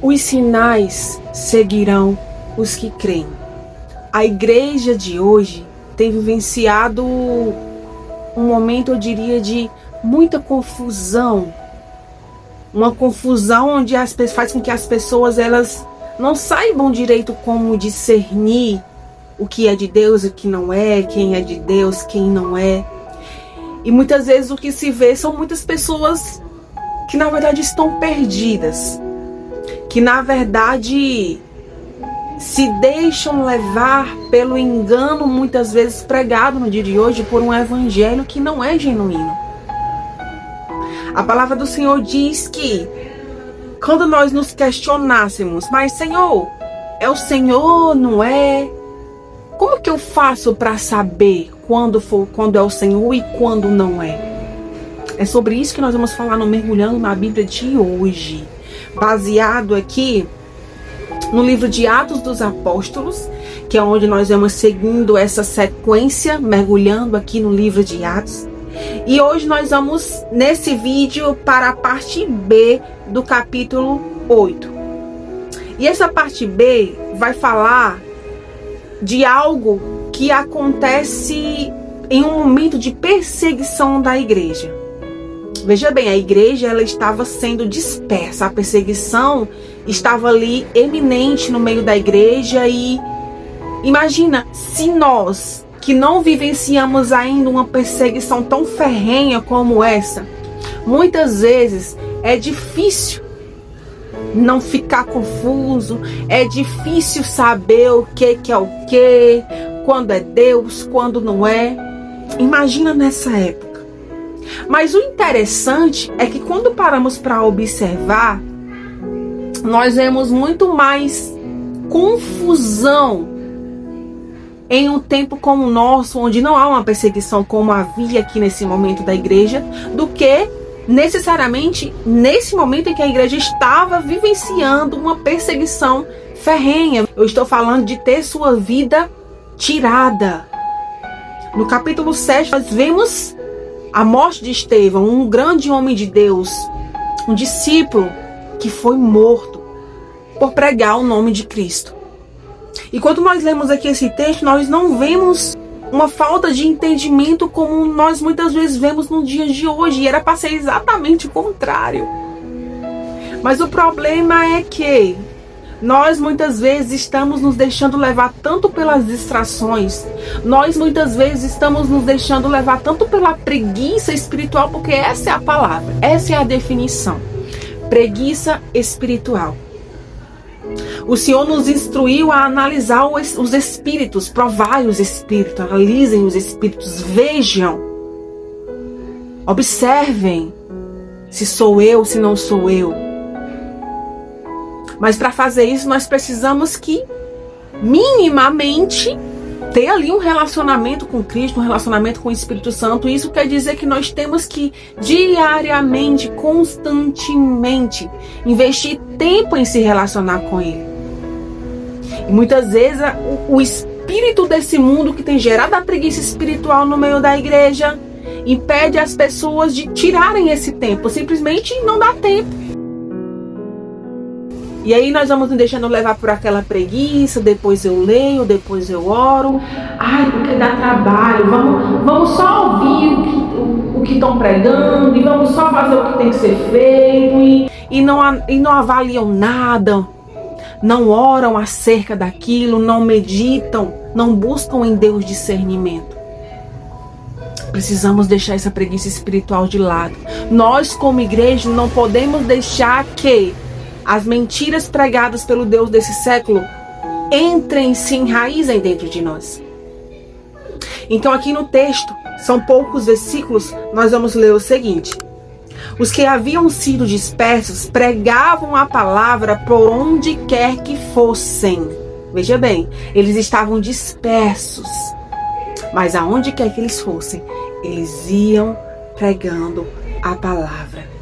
Os sinais seguirão os que creem. A igreja de hoje tem vivenciado um momento, eu diria, de muita confusão. Uma confusão onde faz com que as pessoas elas não saibam direito como discernir o que é de Deus e o que não é, quem é de Deus, quem não é. E muitas vezes o que se vê são muitas pessoas que na verdade estão perdidas, que na verdade se deixam levar pelo engano, muitas vezes pregado no dia de hoje, por um evangelho que não é genuíno. A palavra do Senhor diz que quando nós nos questionássemos, mas Senhor, é o Senhor, não é? Como que eu faço para saber quando é o Senhor e quando não é? É sobre isso que nós vamos falar no Mergulhando na Bíblia de hoje, baseado aqui no livro de Atos dos Apóstolos, que é onde nós vamos seguindo essa sequência, mergulhando aqui no livro de Atos. E hoje nós vamos, nesse vídeo, para a parte B do capítulo 8. E essa parte B vai falar de algo que acontece em um momento de perseguição da igreja. Veja bem, a igreja ela estava sendo dispersa, a perseguição estava ali eminente no meio da igreja. E imagina se nós que não vivenciamos ainda uma perseguição tão ferrenha como essa, muitas vezes é difícil não ficar confuso, é difícil saber o que é o que, quando é Deus, quando não é. Imagina nessa época. Mas o interessante é que quando paramos para observar, nós vemos muito mais confusão em um tempo como o nosso, onde não há uma perseguição como havia aqui nesse momento da igreja, do que necessariamente nesse momento em que a igreja estava vivenciando uma perseguição ferrenha. Eu estou falando de ter sua vida tirada. No capítulo 7 nós vemos a morte de Estevão, um grande homem de Deus, um discípulo que foi morto por pregar o nome de Cristo. E quando nós lemos aqui esse texto, nós não vemos uma falta de entendimento como nós muitas vezes vemos no dia de hoje. E era para ser exatamente o contrário. Mas o problema é que nós muitas vezes estamos nos deixando levar tanto pelas distrações. Nós muitas vezes estamos nos deixando levar tanto pela preguiça espiritual, porque essa é a palavra, essa é a definição. Preguiça espiritual. O Senhor nos instruiu a analisar os espíritos, provai os espíritos, analisem os espíritos, vejam, observem se sou eu, se não sou eu. Mas para fazer isso nós precisamos que minimamente ter ali um relacionamento com Cristo, um relacionamento com o Espírito Santo. Isso quer dizer que nós temos que diariamente, constantemente investir tempo em se relacionar com Ele. E muitas vezes o espírito desse mundo que tem gerado a preguiça espiritual no meio da igreja impede as pessoas de tirarem esse tempo, simplesmente não dá tempo. E aí nós vamos nos deixando levar por aquela preguiça, depois eu leio, depois eu oro. Ai, porque dá trabalho, vamos só ouvir o que estão pregando, e vamos só fazer o que tem que ser feito, e não avaliam nada, não oram acerca daquilo, não meditam, não buscam em Deus discernimento. Precisamos deixar essa preguiça espiritual de lado. Nós como igreja não podemos deixar que as mentiras pregadas pelo Deus desse século entrem, se enraizem dentro de nós. Então aqui no texto, são poucos versículos, nós vamos ler o seguinte: os que haviam sido dispersos pregavam a palavra por onde quer que fossem. Veja bem, eles estavam dispersos, mas aonde quer que eles fossem, eles iam pregando a palavra.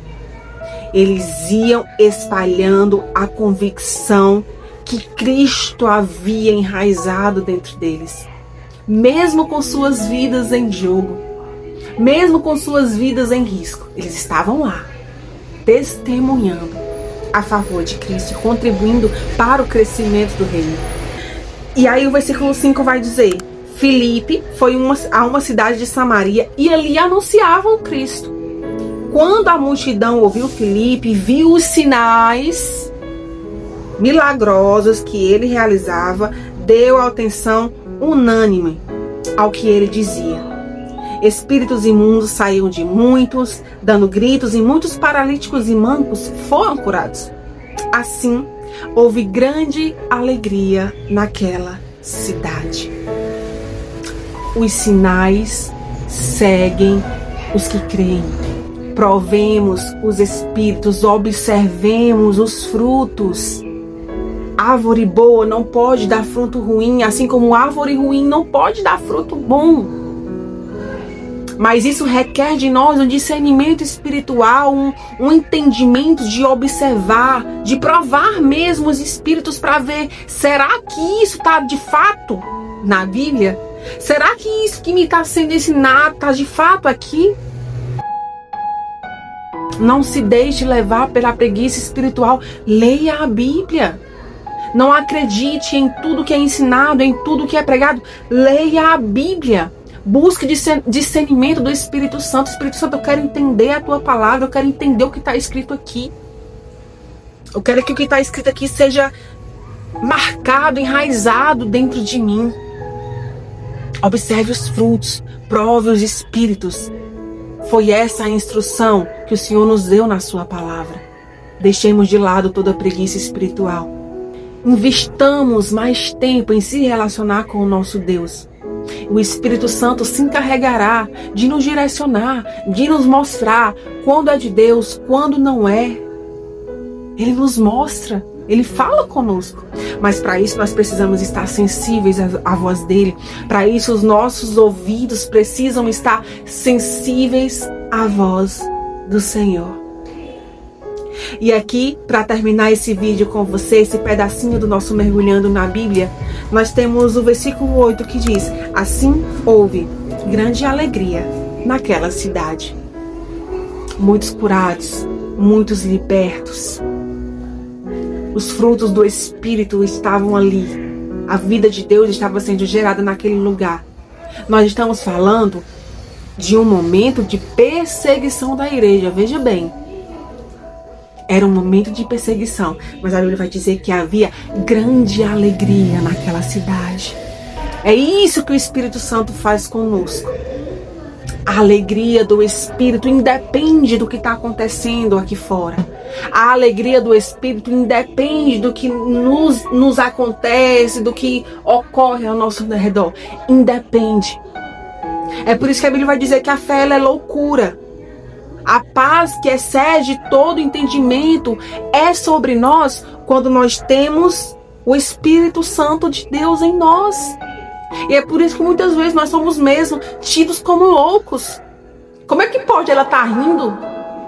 Eles iam espalhando a convicção que Cristo havia enraizado dentro deles. Mesmo com suas vidas em jogo, mesmo com suas vidas em risco, eles estavam lá, testemunhando a favor de Cristo, contribuindo para o crescimento do reino. E aí o versículo 5 vai dizer: Filipe foi a uma cidade de Samaria e ali anunciavam Cristo. Quando a multidão ouviu Filipe, viu os sinais milagrosos que ele realizava, deu atenção unânime ao que ele dizia. Espíritos imundos saíam de muitos, dando gritos, e muitos paralíticos e mancos foram curados. Assim, houve grande alegria naquela cidade. Os sinais seguem os que creem. Provemos os espíritos, observemos os frutos. Árvore boa não pode dar fruto ruim, assim como árvore ruim não pode dar fruto bom. Mas isso requer de nós um discernimento espiritual, um entendimento de observar, de provar mesmo os espíritos para ver, será que isso está de fato na Bíblia? Será que isso que me está sendo ensinado está de fato aqui? Não se deixe levar pela preguiça espiritual. Leia a Bíblia. Não acredite em tudo que é ensinado, em tudo que é pregado. Leia a Bíblia. Busque discernimento do Espírito Santo. Espírito Santo, eu quero entender a tua palavra. Eu quero entender o que está escrito aqui. Eu quero que o que está escrito aqui seja marcado, enraizado dentro de mim. Observe os frutos. Prove os espíritos. Foi essa a instrução que o Senhor nos deu na sua palavra. Deixemos de lado toda a preguiça espiritual. Investamos mais tempo em se relacionar com o nosso Deus. O Espírito Santo se encarregará de nos direcionar, de nos mostrar quando é de Deus, quando não é. Ele nos mostra, ele fala conosco. Mas para isso nós precisamos estar sensíveis à voz dele. Para isso os nossos ouvidos precisam estar sensíveis à voz do Senhor. E aqui, para terminar esse vídeo com você, esse pedacinho do nosso mergulhando na Bíblia, nós temos o versículo 8 que diz: assim houve grande alegria naquela cidade. Muitos curados, muitos libertos. Os frutos do Espírito estavam ali. A vida de Deus estava sendo gerada naquele lugar. Nós estamos falando de um momento de perseguição da igreja. Veja bem. Era um momento de perseguição. Mas a Bíblia vai dizer que havia grande alegria naquela cidade. É isso que o Espírito Santo faz conosco. A alegria do Espírito independe do que está acontecendo aqui fora. A alegria do Espírito independe do que nos acontece, do que ocorre ao nosso redor. Independe. É por isso que a Bíblia vai dizer que a fé ela é loucura. A paz que excede todo entendimento é sobre nós quando nós temos o Espírito Santo de Deus em nós. E é por isso que muitas vezes nós somos mesmo tidos como loucos. Como é que pode ela estar rindo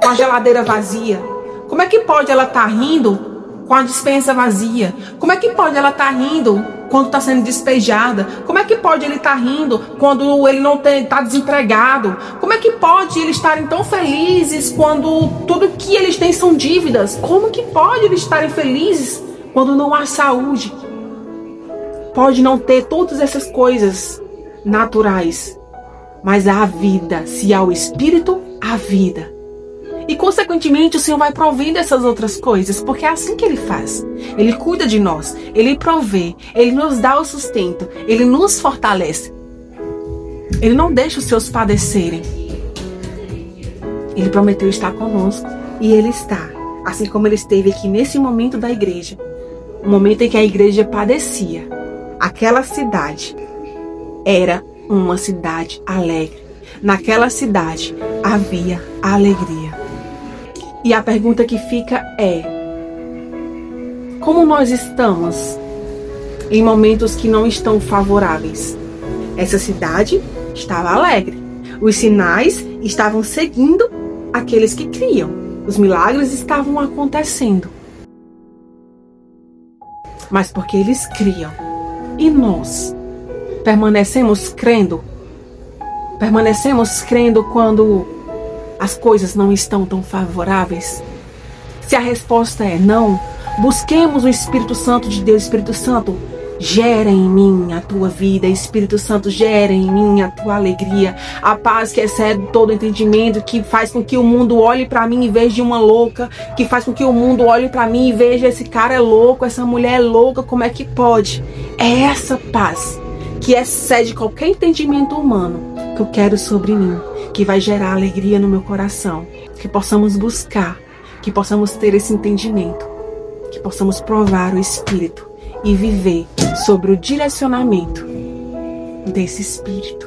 com a geladeira vazia? Como é que pode ela estar rindo com a despensa vazia? Como é que pode ela estar rindo quando está sendo despejada? Como é que pode ele estar rindo quando ele não está desempregado? Como é que pode eles estarem tão felizes quando tudo que eles têm são dívidas? Como que pode eles estarem felizes quando não há saúde? Pode não ter todas essas coisas naturais, mas há vida. Se há o Espírito, há vida. E consequentemente o Senhor vai provendo essas outras coisas, porque é assim que Ele faz. Ele cuida de nós, Ele provê, Ele nos dá o sustento, Ele nos fortalece. Ele não deixa os seus padecerem. Ele prometeu estar conosco e Ele está. Assim como Ele esteve aqui nesse momento da igreja, o momento em que a igreja padecia. Aquela cidade era uma cidade alegre. Naquela cidade havia alegria. E a pergunta que fica é: como nós estamos em momentos que não estão favoráveis? Essa cidade estava alegre. Os sinais estavam seguindo aqueles que criam. Os milagres estavam acontecendo. Mas porque eles criam. E nós permanecemos crendo? Permanecemos crendo quando as coisas não estão tão favoráveis? Se a resposta é não, busquemos o Espírito Santo de Deus. Espírito Santo, gera em mim a tua vida. Espírito Santo, gera em mim a tua alegria, a paz que excede todo entendimento, que faz com que o mundo olhe para mim e veja uma louca, que faz com que o mundo olhe para mim e veja: esse cara é louco, essa mulher é louca, como é que pode? É essa paz que excede qualquer entendimento humano que eu quero sobre mim, que vai gerar alegria no meu coração. Que possamos buscar, que possamos ter esse entendimento, que possamos provar o Espírito e viver sobre o direcionamento desse Espírito.